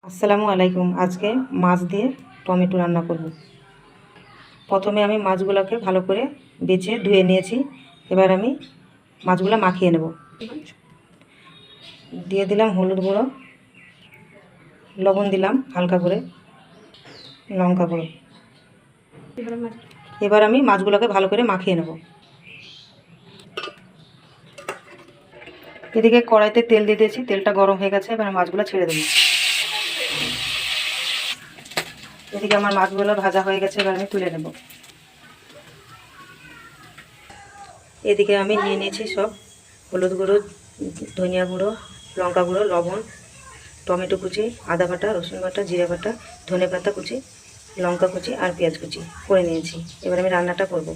আসসালামু আলাইকুম। আজকে মাছ দিয়ে টমেটো রান্না করব। প্রথমে আমি মাছগুলোকে ভালো করে বেছে ধুয়ে নিয়েছি। এবার আমি মাছগুলো মাখিয়ে নেব। দিয়ে দিলাম হলুদ গুঁড়ো, লবণ দিলাম হালকা করে, লঙ্কা গুঁড়ো। এবার আমি মাছগুলোকে ভালো করে মাখিয়ে নেব। এদিকে কড়াইতে তেল দিয়ে দিয়েছি, তেলটা গরম হয়ে গেছে। এবার মাছগুলো ছেড়ে দেবো। এদিকে আমার মাছগুলো ভাজা হয়ে গেছে, এবার আমি তুলে নেব। এদিকে আমি নিয়ে নিয়েছি সব হলুদ গুঁড়ো, ধনিয়া গুঁড়ো, লঙ্কা গুঁড়ো, লবণ, টমেটো কুচি, আদা বাটা, রসুন বাটা, জিরা বাটা, ধনে পাতা কুচি, লঙ্কা কুচি আর পেঁয়াজ কুচি করে নিয়েছি। এবার আমি রান্নাটা করব।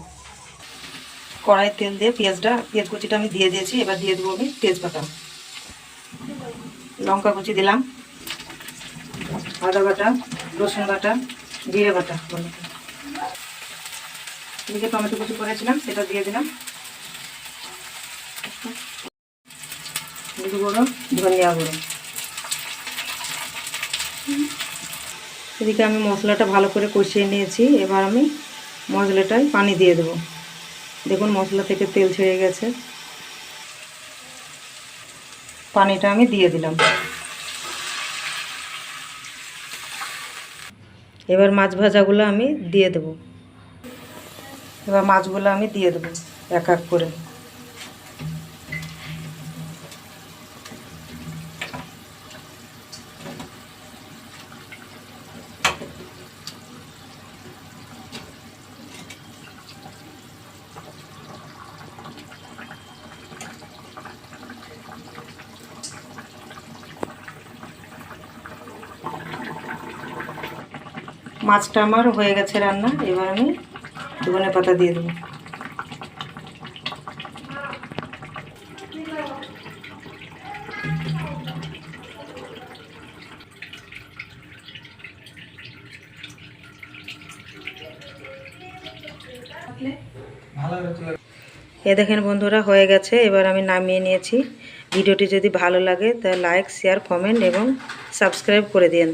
কড়াই তেল দিয়ে পেঁয়াজ কুচিটা আমি দিয়ে দিয়েছি। এবার দিয়ে দেবো আমি তেজপাতা, লঙ্কা কুচি দিলাম, আদা বাটা, রসুন বাটা, জিরে বাটা, এদিকে টমেটো কুচি করেছিলাম সেটা দিয়ে দিলাম, হলুদ গুঁড়ো, ধনিয়া গুঁড়ো। এদিকে আমি মশলাটা ভালো করে কষিয়ে নিয়েছি। এবার আমি মশলাটায় পানি দিয়ে দেবো। দেখুন মশলা থেকে তেল ছেড়ে গেছে। পানিটা আমি দিয়ে দিলাম। এবার মাছ ভাজাগুলো আমি দিয়ে দেবো। এবার মাছগুলো আমি দিয়ে দেবো এক এক করে। মাছটা আমার হয়ে গেছে রান্না। এবার আমি ধনে পাতা দিয়ে দেবো। এ দেখেন বন্ধুরা হয়ে গেছে। এবার আমি নামিয়ে নিয়েছি। ভিডিওটি যদি ভালো লাগে তাহলে লাইক, শেয়ার, কমেন্ট এবং সাবস্ক্রাইব করে দিন।